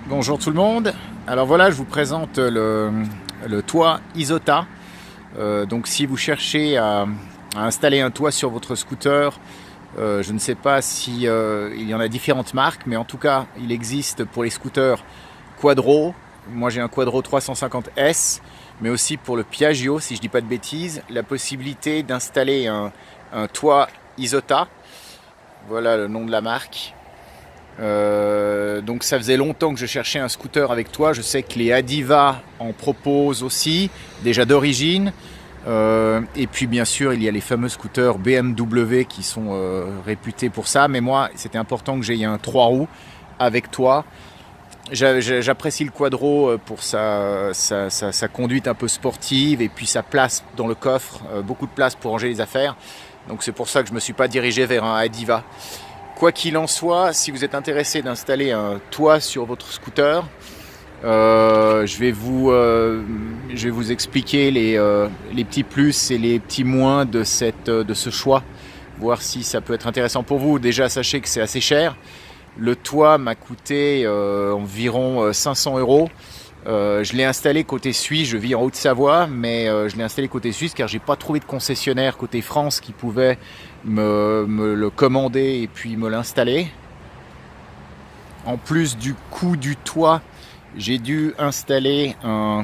Bonjour tout le monde. Alors voilà, je vous présente le toit Isota. Donc si vous cherchez à installer un toit sur votre scooter, je ne sais pas si il y en a différentes marques, mais en tout cas il existe pour les scooters Quadro. Moi j'ai un Quadro 350S, mais aussi pour le Piaggio, si je dis pas de bêtises, la possibilité d'installer un toit Isota. Voilà le nom de la marque. Donc ça faisait longtemps que je cherchais un scooter avec toi. Je sais que les Adiva en proposent aussi, déjà d'origine. Et puis bien sûr il y a les fameux scooters BMW qui sont réputés pour ça. Mais moi c'était important que j'aie un 3 roues avec toi. J'apprécie le Quadro pour sa conduite un peu sportive et puis sa place dans le coffre, beaucoup de place pour ranger les affaires. Donc c'est pour ça que je ne me suis pas dirigé vers un Adiva. Quoi qu'il en soit, si vous êtes intéressé d'installer un toit sur votre scooter, je vais vous expliquer les petits plus et les petits moins de ce choix, voir si ça peut être intéressant pour vous. Déjà, sachez que c'est assez cher. Le toit m'a coûté environ 500 €. Je l'ai installé côté suisse, je vis en Haute-Savoie, mais je l'ai installé côté suisse car j'ai pas trouvé de concessionnaire côté France qui pouvait me le commander et puis me l'installer. En plus du coût du toit, j'ai dû installer un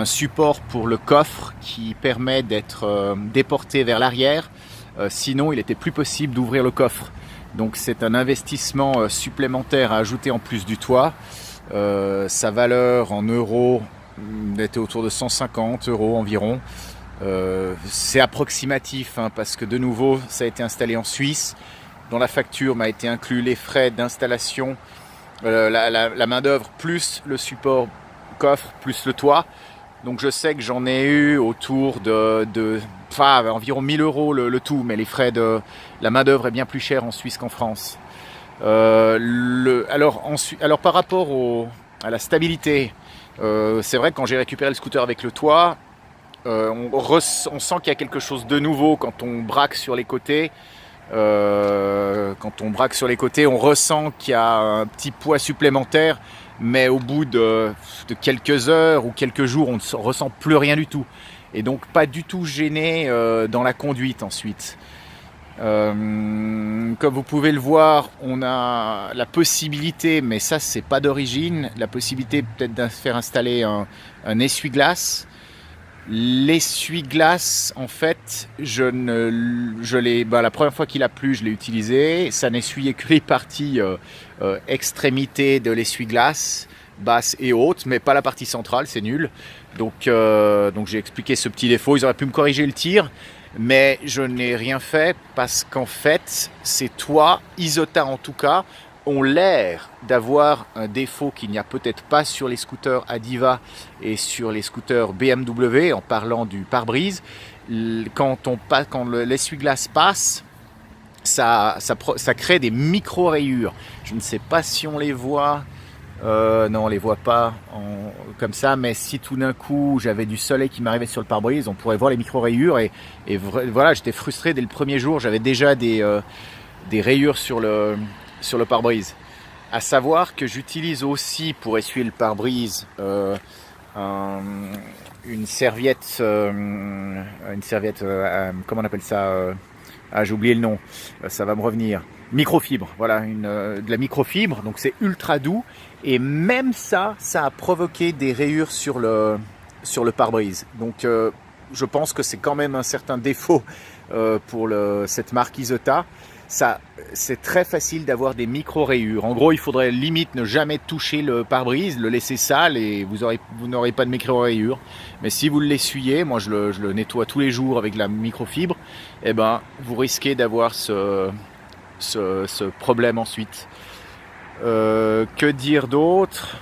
support pour le coffre qui permet d'être déporté vers l'arrière. Sinon, il était plus possible d'ouvrir le coffre. Donc c'est un investissement supplémentaire à ajouter en plus du toit. Sa valeur en euros était autour de 150 € environ. C'est approximatif parce que de nouveau ça a été installé en Suisse. Dans la facture m'a été inclus les frais d'installation, la main d'œuvre plus le support coffre plus le toit. Donc je sais que j'en ai eu autour environ 1000 € le tout, mais les frais de la main d'œuvre est bien plus cher en Suisse qu'en France. Alors par rapport à la stabilité, c'est vrai que quand j'ai récupéré le scooter avec le toit, on sent qu'il y a quelque chose de nouveau quand on braque sur les côtés. Quand on braque sur les côtés, on ressent qu'il y a un petit poids supplémentaire, mais au bout de quelques heures ou quelques jours, on ne ressent plus rien du tout. Et donc pas du tout gêné dans la conduite ensuite. Comme vous pouvez le voir, on a la possibilité, mais ça c'est pas d'origine, la possibilité peut-être de faire installer un essuie-glace. L'essuie-glace, en fait, la première fois qu'il a plu, je l'ai utilisé. Ça n'essuyait que les parties extrémités de l'essuie-glace, basse et haute, mais pas la partie centrale, c'est nul. Donc j'ai expliqué ce petit défaut. Ils auraient pu me corriger le tir, mais je n'ai rien fait parce qu'en fait, ces toits, Isota en tout cas, ont l'air d'avoir un défaut qu'il n'y a peut-être pas sur les scooters Adiva et sur les scooters BMW, en parlant du pare-brise. Quand l'essuie-glace passe, ça crée des micro-rayures. Je ne sais pas si on les voit. Non, on les voit pas comme ça, mais si tout d'un coup j'avais du soleil qui m'arrivait sur le pare-brise, on pourrait voir les micro-rayures et voilà, j'étais frustré dès le premier jour, j'avais déjà des rayures sur le pare-brise. À savoir que j'utilise aussi pour essuyer le pare-brise une serviette, comment on appelle ça, j'ai oublié le nom, ça va me revenir. Microfibre, voilà, de la microfibre, donc c'est ultra doux. Et même ça a provoqué des rayures sur le pare-brise. Donc je pense que c'est quand même un certain défaut pour cette marque Isota. C'est très facile d'avoir des micro-rayures. En gros, il faudrait limite ne jamais toucher le pare-brise, le laisser sale et vous n'aurez pas de micro-rayures. Mais si vous l'essuyez, moi je le nettoie tous les jours avec la microfibre, eh ben, vous risquez d'avoir ce problème ensuite. Que dire d'autre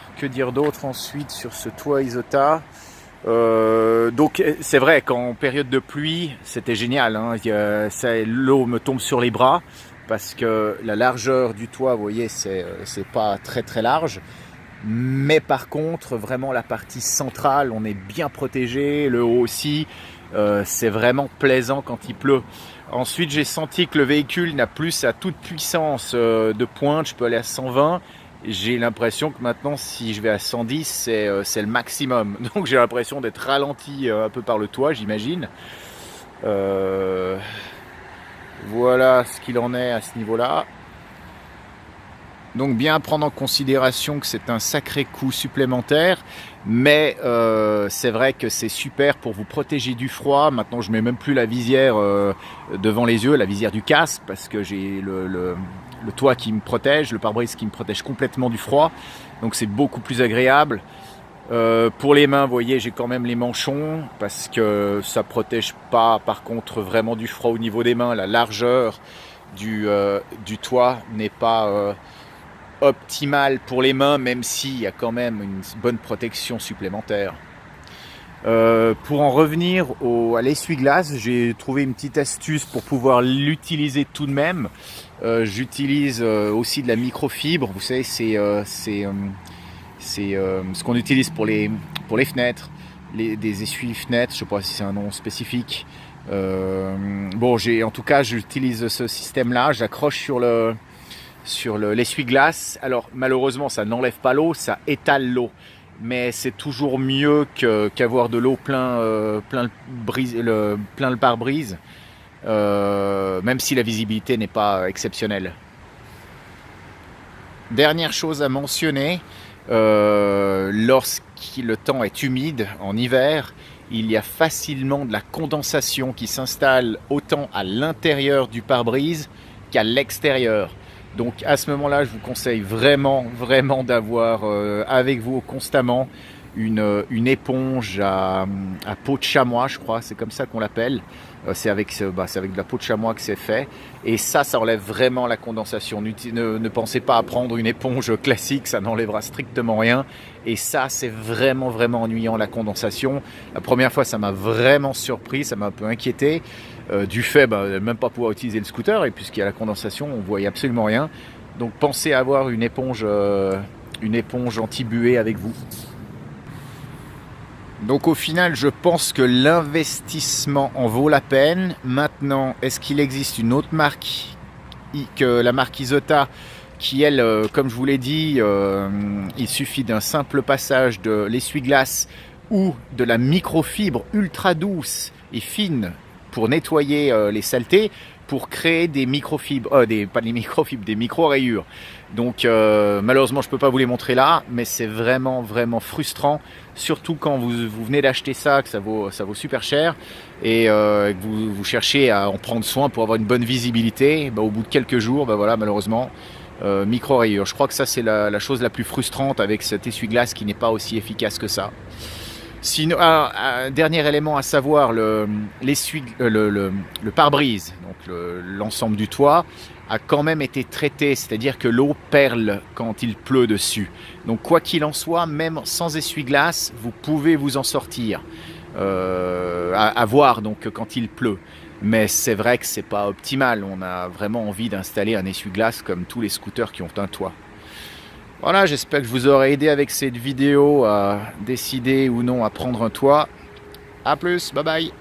ensuite sur ce toit Isota? Donc c'est vrai qu'en période de pluie c'était génial, l'eau me tombe sur les bras parce que la largeur du toit, vous voyez, c'est pas très très large, mais par contre vraiment la partie centrale on est bien protégé, le haut aussi, c'est vraiment plaisant quand il pleut. Ensuite j'ai senti que le véhicule n'a plus sa toute puissance de pointe, je peux aller à 120 j'ai l'impression que maintenant, si je vais à 110, c'est le maximum. Donc j'ai l'impression d'être ralenti un peu par le toit, j'imagine. Voilà ce qu'il en est à ce niveau-là. Donc bien prendre en considération que c'est un sacré coût supplémentaire, mais c'est vrai que c'est super pour vous protéger du froid. Maintenant je mets même plus la visière devant les yeux, la visière du casque, parce que j'ai le toit qui me protège, le pare-brise qui me protège complètement du froid. Donc c'est beaucoup plus agréable. Pour les mains, vous voyez, j'ai quand même les manchons, parce que ça protège pas par contre vraiment du froid au niveau des mains. La largeur du toit n'est pas optimal pour les mains, même s'il y a quand même une bonne protection supplémentaire. Pour en revenir à l'essuie-glace, j'ai trouvé une petite astuce pour pouvoir l'utiliser tout de même. J'utilise aussi de la microfibre. Vous savez, c'est ce qu'on utilise pour les fenêtres, des essuie-fenêtres. Je ne sais pas si c'est un nom spécifique. Bon, en tout cas, j'utilise ce système-là. J'accroche sur l'essuie-glace. Alors malheureusement ça n'enlève pas l'eau, ça étale l'eau, mais c'est toujours mieux qu'avoir de l'eau plein le pare-brise, même si la visibilité n'est pas exceptionnelle. Dernière chose à mentionner, lorsque le temps est humide en hiver, il y a facilement de la condensation qui s'installe autant à l'intérieur du pare-brise qu'à l'extérieur. Donc à ce moment-là, je vous conseille vraiment d'avoir avec vous constamment une éponge à peau de chamois, je crois, c'est comme ça qu'on l'appelle. C'est avec de la peau de chamois que c'est fait. Et ça enlève vraiment la condensation. Ne pensez pas à prendre une éponge classique, ça n'enlèvera strictement rien. Et ça, c'est vraiment ennuyant, la condensation. La première fois, ça m'a vraiment surpris, ça m'a un peu inquiété. Du fait de même pas pouvoir utiliser le scooter, et puisqu'il y a la condensation, on ne voyait absolument rien. Donc pensez à avoir une éponge anti-buée avec vous. Donc au final, je pense que l'investissement en vaut la peine. Maintenant, est-ce qu'il existe une autre marque que la marque Isota qui, elle, comme je vous l'ai dit, il suffit d'un simple passage de l'essuie-glace ou de la microfibre ultra douce et fine pour nettoyer les saletés, pour créer des microfibres, des micro-rayures. Donc malheureusement je ne peux pas vous les montrer là, mais c'est vraiment frustrant, surtout quand vous venez d'acheter ça, que ça vaut super cher, et que vous cherchez à en prendre soin pour avoir une bonne visibilité. Au bout de quelques jours, voilà, malheureusement, micro-rayures. Je crois que ça c'est la chose la plus frustrante avec cet essuie-glace qui n'est pas aussi efficace que ça. Sinon, un dernier élément à savoir, le pare-brise, donc l'ensemble du toit, a quand même été traité, c'est-à-dire que l'eau perle quand il pleut dessus. Donc quoi qu'il en soit, même sans essuie-glace, vous pouvez vous en sortir, à voir donc quand il pleut. Mais c'est vrai que c'est pas optimal, on a vraiment envie d'installer un essuie-glace comme tous les scooters qui ont un toit. Voilà, j'espère que je vous aurai aidé avec cette vidéo à décider ou non à prendre un toit. A plus, bye bye.